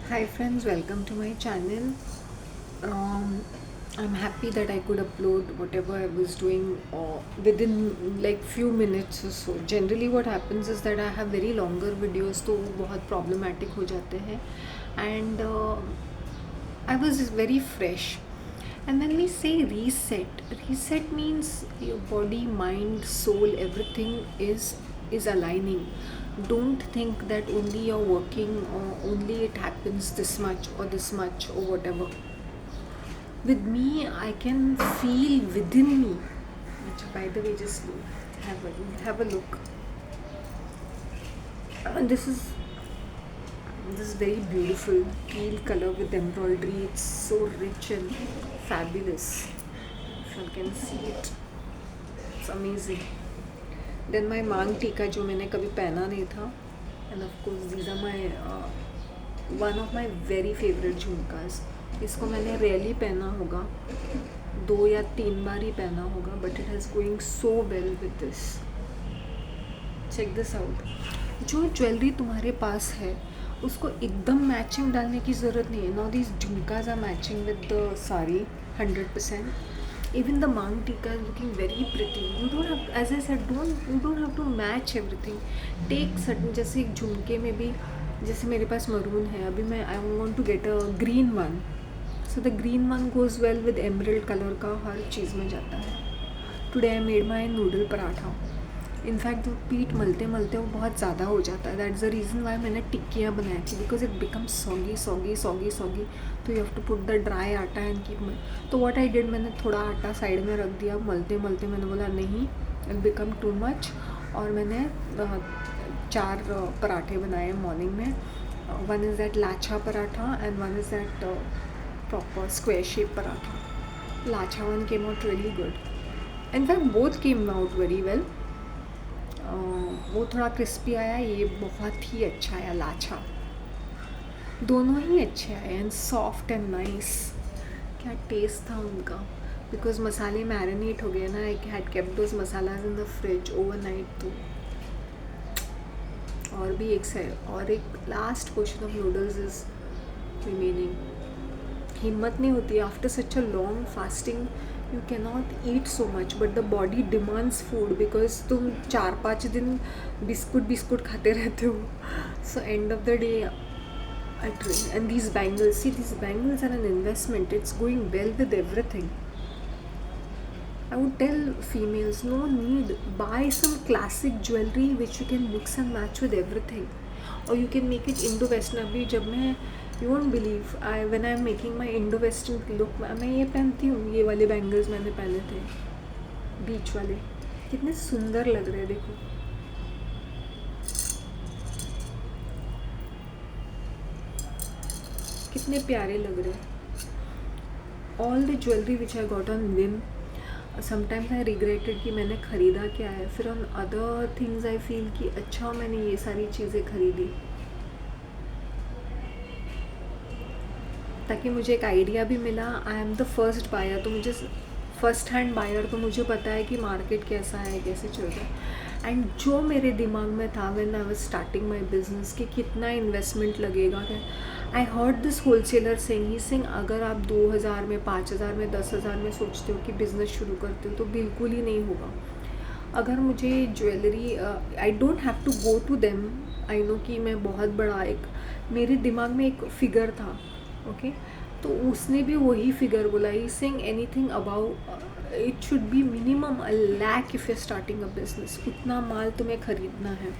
Hi friends, welcome to my channel. Um, I'm happy that I could upload whatever I was doing within like few minutes or so. Generally what happens is that I have very longer videos तो वो बहुत problematic हो जाते हैं and I was very fresh. And when we say reset means your body, mind, soul, everything is aligning. Don't think that only you're working or only it happens this much or whatever. With me, I can feel within me. By the way, just have a look. And this is very beautiful teal color with embroidery. It's so rich and fabulous. If you can see it, it's amazing. Then my maang tikka जो मैंने कभी पहना नहीं था and of course these are my one of my very favourite jhumkas. इसको मैंने rarely पहना होगा, 2 या 3 बार ही पहना होगा, but it is going so well with this. Check this out. जो ज्वेलरी तुम्हारे पास है उसको एकदम मैचिंग डालने की ज़रूरत नहीं है. Now these jhumkas are matching with the sari 100%. Even the mang tikka is looking very pretty. You don't have, as I said, you don't have to match everything. Take certain, जैसे एक झुमके में भी, जैसे मेरे पास मरून है अभी, मैं I want to get a green one, so the green one goes well with emerald colour का हर चीज़ में जाता है. Today I made my noodle paratha. In fact वो पीठ मलते मलते वो बहुत ज़्यादा हो जाता है. That is the reason why मैंने टिक्कियाँ बनाई थी, बिकॉज इट बिकम्स सॉगी. तो you have to put the dry atta and keep. तो व्हाट आई डिड, मैंने थोड़ा आटा साइड में रख दिया. मलते मलते मैंने बोला नहीं, इट बिकम टू मच. और मैंने 4 पराठे बनाए मॉर्निंग में. One is that lachha paratha and one is that proper square shape paratha. Lachha one came out really good. In fact both came out very well. वो थोड़ा क्रिस्पी आया, ये बहुत ही अच्छा आया लाछा. दोनों ही अच्छे आए एंड सॉफ्ट एंड नाइस. क्या टेस्ट था उनका, बिकॉज मसाले मैरिनेट हो गए ना. I had kept those masalas in the fridge overnight. तो और भी एक last portion of noodles is remaining. हिम्मत नहीं होती after such a long fasting. You can not eat so much but the body demands food, because तुम 4-5 दिन biscuit खाते रहते हो. So end of the day I train. And these bangles are an investment. It's going well with everything. I would tell females, no need, buy some classic jewelry which you can mix and match with everything, or you can make it Indo-Western. अभी जब मैं, you won't believe, when I'm making my Indo-Western look, मैं ये पहनती हूँ. ये वाले bangles मैंने पहने थे, बीच वाले, कितने सुंदर लग रहे हैं. देखो कितने प्यारे लग रहे हैं. All the jewellery which I got on Vim, sometimes I regretted कि मैंने ख़रीदा क्या है. फिर on other things I feel कि अच्छा मैंने ये सारी चीज़ें खरीदी, ताकि मुझे एक आइडिया भी मिला. I am the first buyer, तो मुझे फर्स्ट हैंड बायर, तो मुझे पता है कि मार्केट कैसा है, कैसे चल रहा है. एंड जो मेरे दिमाग में था when I was starting my business कि कितना इन्वेस्टमेंट लगेगा, क्या, I heard this wholesaler saying अगर आप 2000 में, 5000 में, 10,000 में सोचते हो कि बिज़नेस शुरू करते हो तो बिल्कुल ही नहीं होगा. अगर मुझे jewellery, I don't have to go to them. I know कि मैं बहुत बड़ा, एक मेरे दिमाग में एक फ़िगर था. ओके तो उसने भी वही फिगर बोला. He saying anything about it should be minimum a lakh if you starting a business. उतना माल तुम्हें ख़रीदना है.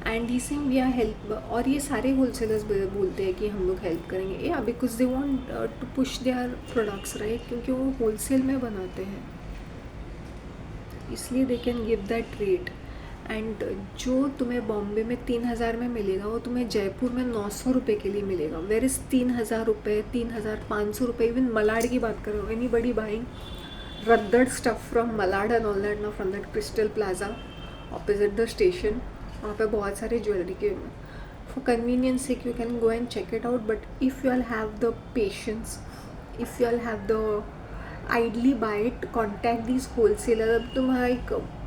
And he saying we are help. और ये सारे होलसेलर्स बोलते हैं कि हम लोग हेल्प करेंगे, या because they want to push their products, right, क्योंकि वो होलसेल में बनाते हैं, इसलिए they can give that rate. And जो तुम्हें बॉम्बे में 3,000 में मिलेगा वो तुम्हें जयपुर में 900 रुपये के लिए मिलेगा. वेर इज़ 3,000 रुपये, 3,500 रुपये. इवन मलाड की बात करो, एनी बडी बाइंग रद्दड़ stuff from Malad and all that, ना from that Crystal Plaza opposite the station. वहाँ पे बहुत सारे ज्वेलरी के, for convenience sake you can go and check it out. But if you all have the patience, if you all have the ideally buy it, contact this wholesaler. अब तुम्हारा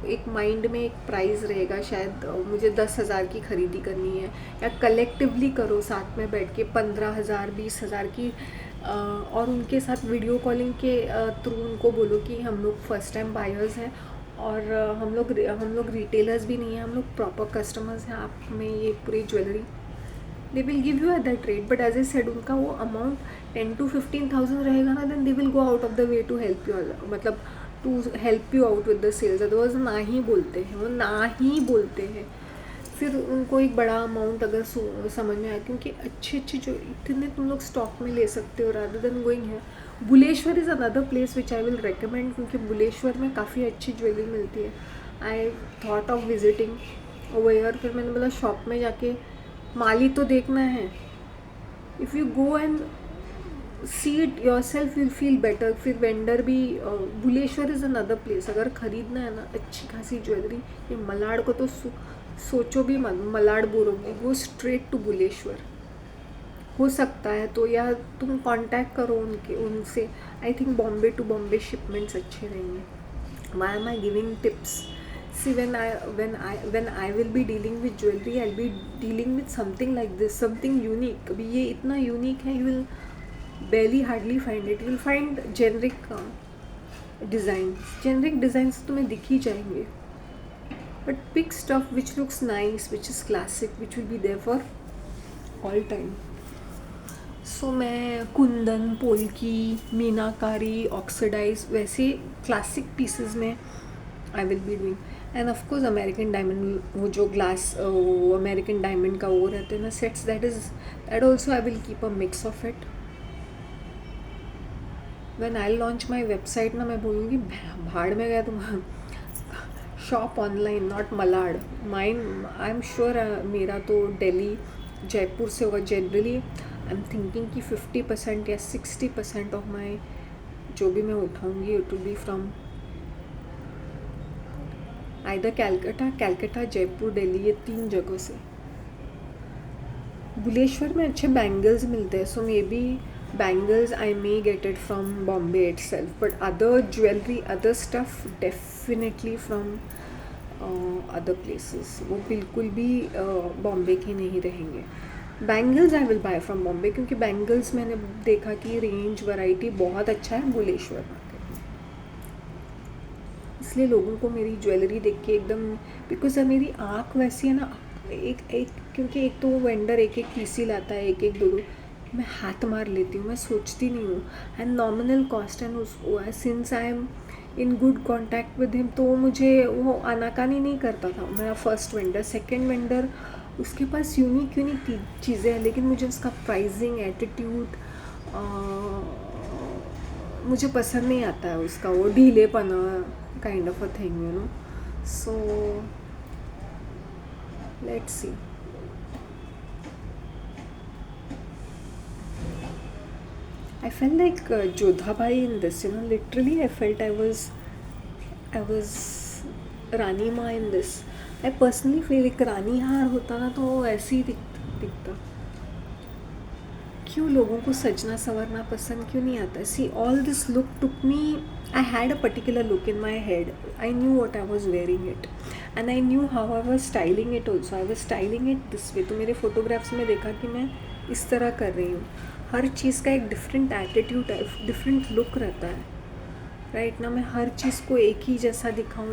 एक mind में एक प्राइस रहेगा, शायद मुझे 10,000 की ख़रीदी करनी है, या कलेक्टिवली करो साथ में बैठ के 15,000 20,000 की, और उनके साथ वीडियो कॉलिंग के थ्रू उनको बोलो कि हम लोग फर्स्ट टाइम बायर्स हैं, और हम लोग रिटेलर्स भी नहीं हैं, हम लोग प्रॉपर कस्टमर्स हैं, आप हमें ये पूरी jewellery, they will give you at that rate. But as I said, उनका वो अमाउंट 10 to 15,000 रहेगा ना, then they will go out of the way to help you, मतलब to help you out with the sales. Otherwise ना ही बोलते हैं, वो ना ही बोलते हैं। फिर उनको एक बड़ा अमाउंट अगर समझ में आए, क्योंकि अच्छे जो इतने तुम लोग स्टॉक में ले सकते हो रादर देन गोइंग है। Bhuleshwar is another place which I will recommend, क्योंकि बुलेश्वर में काफ़ी अच्छी ज्वेलरी मिलती है। I thought of visiting over, फिर मैंने बोला शॉप में जाके माली तो देखना है। If you go and see it your self will feel better. फिर वेंडर भी, बुलेश्वर इज़ अनदर प्लेस, अगर ख़रीदना है ना अच्छी खासी ज्वेलरी, ये मलाड को तो सोचो भी मत, मलाड बोलोगे, गो स्ट्रेट टू बुलेश्वर। हो सकता है तो, या तुम कांटेक्ट करो उनसे। I think Bombay to Bombay shipments अच्छे रहेंगे। Why am I giving tips? See, when I will be dealing with jewelry, I'll be dealing with something like this, something unique. अभी ये इतना unique है, you will barely hardly find it. You will find generic designs तुम्हें दिख ही जाएंगे, but pick stuff which looks nice, which is classic, which will be there for all time. सो मैं कुंदन, पोल्की, मीनाकारी, oxidise वैसे classic pieces में आई will be doing. And of course American diamond, वो जो glass, वो American diamond का वो रहते हैं ना sets, that also I will keep a mix of it. When I launch my website ना, मैं बोलूँगी भाड़ में गया तुम, shop online not Malad. Mine I am sure मेरा तो दिल्ली जयपुर से होगा। जनरली आई एम थिंकिंग कि 50% या 60% ऑफ माई जो भी मैं उठाऊँगी it will be from either Calcutta, Jaipur, Delhi, ये 3 जगहों से। बुलेश्वर में अच्छे बैंगल्स मिलते हैं, so maybe bangles I may get it from Bombay itself, but other jewellery, other stuff definitely from other places. वो बिल्कुल भी बॉम्बे के नहीं रहेंगे। Bangles I will buy from Bombay, क्योंकि बैंगल्स मैंने देखा कि रेंज वैरायटी बहुत अच्छा है बुलेश्वर मार्केट में, इसलिए लोगों को मेरी ज्वेलरी देख के एकदम, बिकॉज मेरी आँख वैसी है ना, एक क्योंकि एक तो वो वेंडर एक पीसी लाता है, एक दो, मैं हाथ मार लेती हूँ, मैं सोचती नहीं हूँ। And nominal cost, and since I am in good contact with him, तो मुझे वो आनाकानी नहीं करता था। मेरा फर्स्ट वेंडर, सेकेंड वेंडर, उसके पास यूनिक चीज़ें हैं, लेकिन मुझे उसका प्राइसिंग, एटीट्यूड मुझे पसंद नहीं आता है, उसका वो ढीलेपना kind of a thing, you know. So let's see. I felt like Jodhabhai in this, you know, literally I felt I was Rani Ma in this. I personally feel like रानी हार होता ना तो वो ऐसे ही दिखता। क्यों लोगों को सजना संवरना पसंद क्यों नहीं आता? See, all this look took me, I had a particular look in my head. I knew what I was wearing it and I knew how I was styling it also. I was styling it this way. तो मेरे photographs में देखा कि मैं इस तरह कर रही हूँ। हर चीज़ का एक डिफरेंट एटीट्यूड है, डिफरेंट लुक रहता है, राइट ना। मैं हर चीज़ को एक ही जैसा दिखाऊँ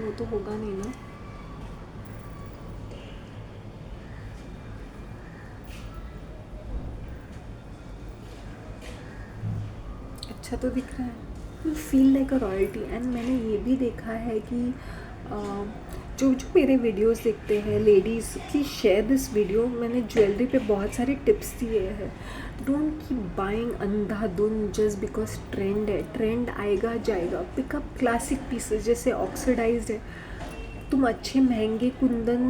वो तो होगा नहीं ना। अच्छा तो दिख रहा है, you feel like a royalty. And मैंने ये भी देखा है कि जो मेरे वीडियोस देखते हैं ladies, please share this video. मैंने ज्वेलरी पे बहुत सारे टिप्स दिए हैं। Don't keep buying Andhadhun just because trend है, ट्रेंड आएगा जाएगा। पिकअप क्लासिक पीसेस, जैसे ऑक्सीडाइज्ड है, तुम अच्छे महंगे कुंदन,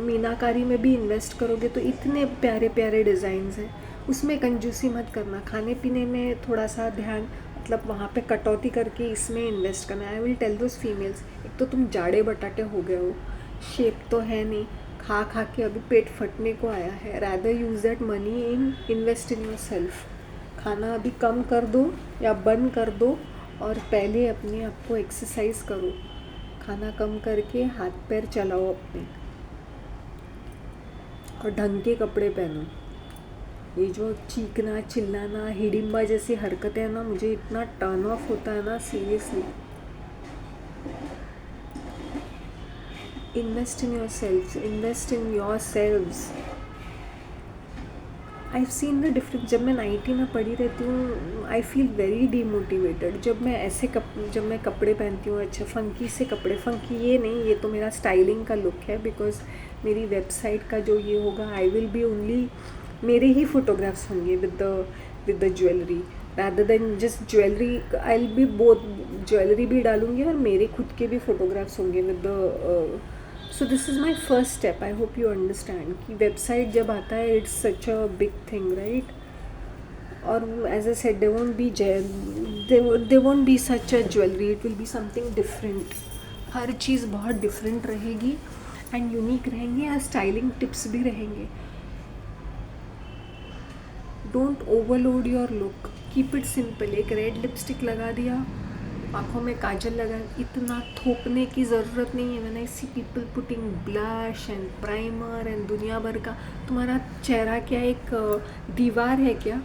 मीनाकारी में भी इन्वेस्ट करोगे तो इतने प्यारे प्यारे डिज़ाइंस हैं, उसमें कंजूसी मत करना। खाने पीने में थोड़ा सा ध्यान, मतलब वहाँ पे कटौती करके इसमें इन्वेस्ट करना। I will tell those females, एक तो तुम जाड़े बटाटे हो गए हो, शेप तो है नहीं, खा के अभी पेट फटने को आया है। Rather use that money in invest in your self. खाना अभी कम कर दो या बंद कर दो और पहले अपने आप को एक्सरसाइज करो। खाना कम करके हाथ पैर चलाओ अपने और ढंग के कपड़े पहनो। ये जो चीखना चिल्लाना हिडिम्बा जैसी हरकतें हैं ना, मुझे इतना टर्न ऑफ होता है ना, seriously. Invest in your self, invest in your selves. I seen the difference. जब मैं 90 में पड़ी रहती हूँ आई फील वेरी डीमोटिवेटेड। जब मैं ऐसे जब मैं कपड़े पहनती हूँ, अच्छा फंकी से कपड़े, फंकी ये नहीं, ये तो मेरा स्टाइलिंग का लुक है, बिकॉज मेरी वेबसाइट का जो ये होगा, आई विल बी ओनली, मेरे ही फोटोग्राफ्स होंगे with the jewellery rather than just jewellery. I will be both, jewellery भी डालूंगी और मेरे खुद के भी फोटोग्राफ्स होंगे with the. So this is my first step. I hope you understand कि वेबसाइट जब आता है it's such a big thing, right. और as I said they won't be such a jewellery, it will be something different. हर चीज़ बहुत different रहेगी and unique रहेंगे, और स्टाइलिंग टिप्स भी रहेंगे। Don't overload your look, keep it simple. एक रेड लिपस्टिक लगा दिया, आँखों में काजल लगा, इतना थोपने की ज़रूरत नहीं है। मैंने see people putting blush and primer and दुनिया भर का। तुम्हारा चेहरा क्या एक दीवार है क्या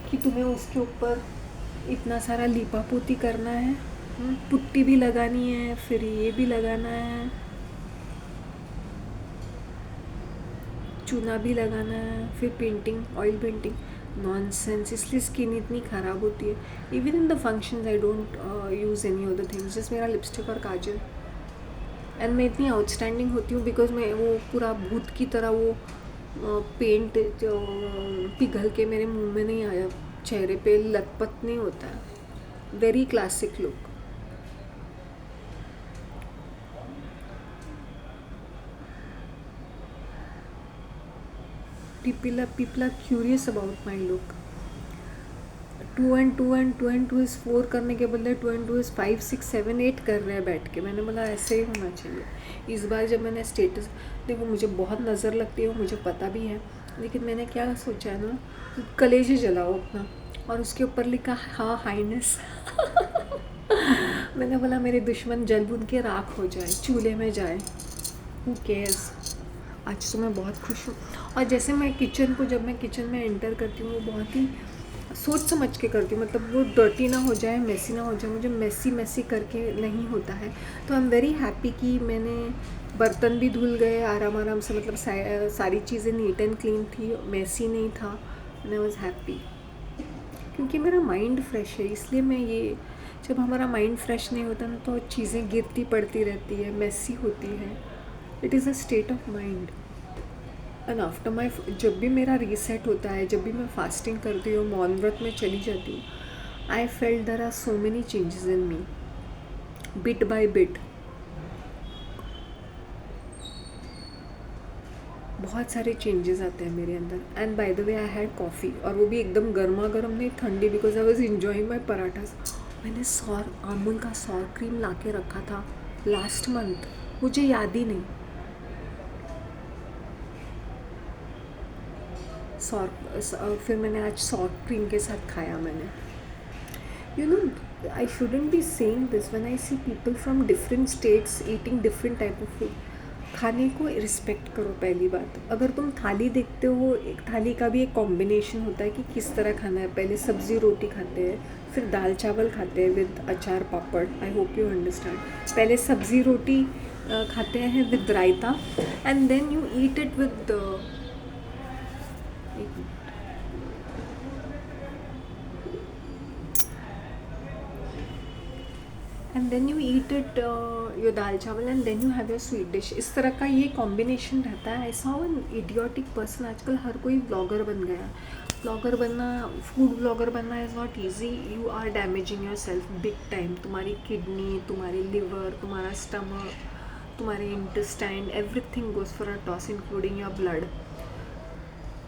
कि तुम्हें उसके ऊपर इतना सारा लीपापोती करना है? पुट्टी भी लगानी है, फिर ये भी लगाना है, चूना भी लगाना है, फिर पेंटिंग, ऑयल पेंटिंग, नॉनसेंस। इसलिए स्किन इतनी ख़राब होती है। Even in the functions I don't use any of the things, just मेरा लिपस्टिक और काजल। एंड मैं इतनी आउटस्टैंडिंग होती हूँ बिकॉज मैं वो पूरा भूत की तरह वो पेंट पिघल के मेरे मुंह में नहीं आया, चेहरे पे लतपत नहीं होता है। Very classic look. people are curious about my look. 2 and 2 and 2 and 2 is 4 करने के बदले 2 and 2 is 5 6 7 8 कर रहे हैं बैठ के। मैंने बोला ऐसे ही होना चाहिए। इस बार जब मैंने स्टेटस, देखो मुझे बहुत नज़र लगती है, मुझे पता भी है, लेकिन मैंने क्या सोचा है ना, कलेजे जलाओ अपना और उसके ऊपर लिखा हाँ हाइनेस। मैंने बोला मेरे दुश्मन जल बुन के राख हो जाए, चूल्हे में जाए, हू केयर्स। आज तो मैं बहुत खुश हूँ। और जैसे मैं किचन को, जब मैं किचन में एंटर करती हूँ, वो बहुत ही सोच समझ के करती हूँ, मतलब वो डर्टी ना हो जाए, मेसी ना हो जाए, मुझे मेसी करके नहीं होता है। तो आई एम वेरी हैप्पी कि मैंने बर्तन भी धुल गए आराम से, मतलब सारी चीज़ें नीट एंड क्लीन थी, मेसी नहीं था, एंड आई वॉज हैप्पी क्योंकि मेरा माइंड फ्रेश है। इसलिए मैं ये, जब हमारा माइंड फ्रेश नहीं होता ना तो चीज़ें गिरती पड़ती रहती है, मेसी होती है। It is a state of mind. And after my, जब भी मेरा रीसेट होता है, जब भी मैं फास्टिंग करती हूँ, मौन व्रत में चली जाती हूँ, I felt there are so many changes in me, bit by bit. बहुत सारे चेंजेस आते हैं मेरे अंदर। And by the way I had coffee, और वो भी एकदम गर्मा गर्म नहीं, ठंडी, because I was enjoying my parathas. मैंने अमूल का सॉर क्रीम ला के रखा था लास्ट मंथ, मुझे याद ही नहीं। फिर मैंने आज सॉल्ट क्रीम के साथ खाया मैंने। You know I shouldn't be saying this when I see people from different states eating different type of food. खाने को रिस्पेक्ट करो पहली बात। अगर तुम थाली देखते हो, एक थाली का भी एक कॉम्बिनेशन होता है कि किस तरह खाना है। पहले सब्ज़ी रोटी खाते हैं, फिर दाल चावल खाते हैं with achar papad. I hope you understand. पहले सब्ज़ी रोटी खाते हैं with raita, and then you eat it with and then you eat it your dal chawal, and then you have your sweet dish. इस तरह का ये कॉम्बिनेशन रहता है। I saw an idiotic person. आजकल हर कोई ब्लॉगर बन गया। ब्लॉगर बनना, फूड ब्लॉगर बनना is not easy. You are damaging your self big time. तुम्हारी किडनी, तुम्हारी लिवर, तुम्हारा स्टमक, तुम्हारे intestine, everything goes for a toss, including your blood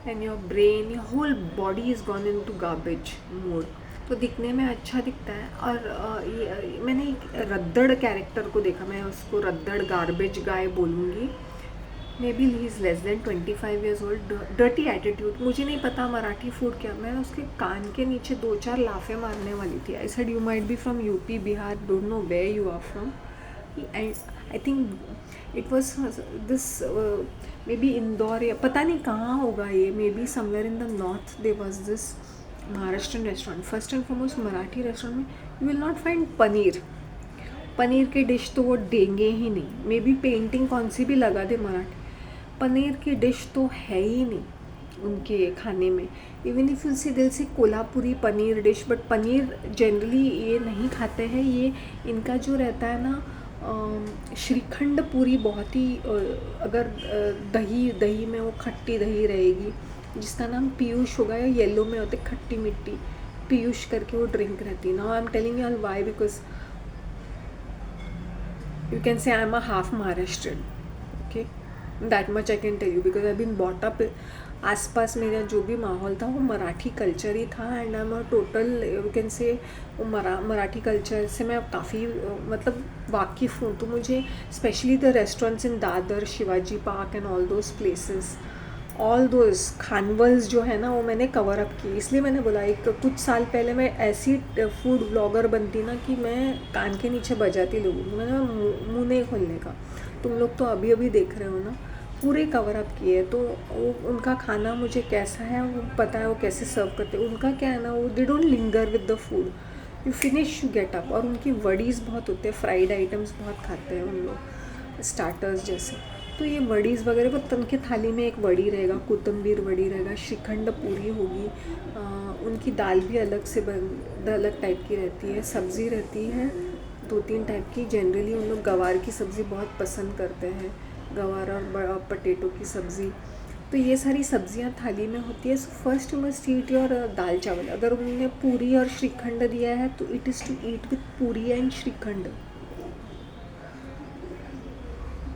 and your brain. Your whole body is gone in to garbage mode. तो दिखने में अच्छा दिखता है। और मैंने एक रद्दड़ कैरेक्टर को देखा, मैं उसको रद्दड़ गार्बेज गाय बोलूँगी। May be he is less than 25 years old. Dirty attitude. मुझे नहीं पता मराठी फूड क्या. मैं उसके कान के नीचे 2-4 लाफे मारने वाली थी. I said you might be from UP Bihar, don't know where you are from. I think it was this maybe Indore या पता नहीं कहाँ होगा ये. Maybe somewhere in the north they was this Maharashtrian restaurant. First and foremost Marathi restaurant में you will not find paneer के dish तो वो देंगे ही नहीं. मे बी पेंटिंग कौन सी भी लगा दे मराठी, पनीर की डिश तो है ही नहीं उनके खाने में. इवन इफ यू सी दिल से Kolhapuri paneer dish, but paneer generally ये नहीं खाते हैं. ये इनका जो रहता है ना श्रीखंड पूरी बहुत ही अगर दही में वो खट्टी दही रहेगी जिसका नाम पीयूष होगा या येलो में होते खट्टी मिट्टी पीयूष करके वो ड्रिंक रहती है. Now I am telling you all why, because you can say I'm a half Maharashtrian, okay, that much I can tell you because I've been brought up. आसपास मेरा जो भी माहौल था वो मराठी कल्चर ही था. And I am a total you can say वो Marathi culture से मैं काफ़ी मतलब वाकिफ़ हूँ. तो मुझे specially the restaurants in Dadar, Shivaji Park and all those places, all those खानवल्स जो है ना वो मैंने कवर अप की. इसलिए मैंने बोला एक कुछ साल पहले मैं ऐसी फूड ब्लॉगर बनती ना कि मैं कान के नीचे बजाती लोगों को. मैंने मुँह नहीं खोलने का. तुम लोग तो अभी अभी देख रहे हो ना, पूरे कवर अप किए. तो वो उनका खाना मुझे कैसा है वो पता है, वो कैसे सर्व करते हैं. उनका क्या है ना, वो they don't linger with the food, you finish you get up. और उनकी वड़ीज़ बहुत होते हैं, फ्राइड आइटम्स बहुत खाते हैं उन लोग, स्टार्टर्स जैसे. तो ये वड़ीज़ वगैरह वो तन के थाली में एक वड़ी रहेगा, कोतंबीर वड़ी रहेगा, श्रीखंड पूरी होगी. उनकी दाल भी अलग से अलग टाइप की रहती है. सब्ज़ी रहती है 2-3 टाइप की. जनरली उन लोग गवार की सब्ज़ी बहुत पसंद करते हैं, गवार और पटेटो की सब्ज़ी. तो ये सारी सब्जियां थाली में होती है. So first you must eat your dal chawal. अगर उन्होंने पूरी और श्रीखंड दिया है तो it is to eat with puri and shrikhand.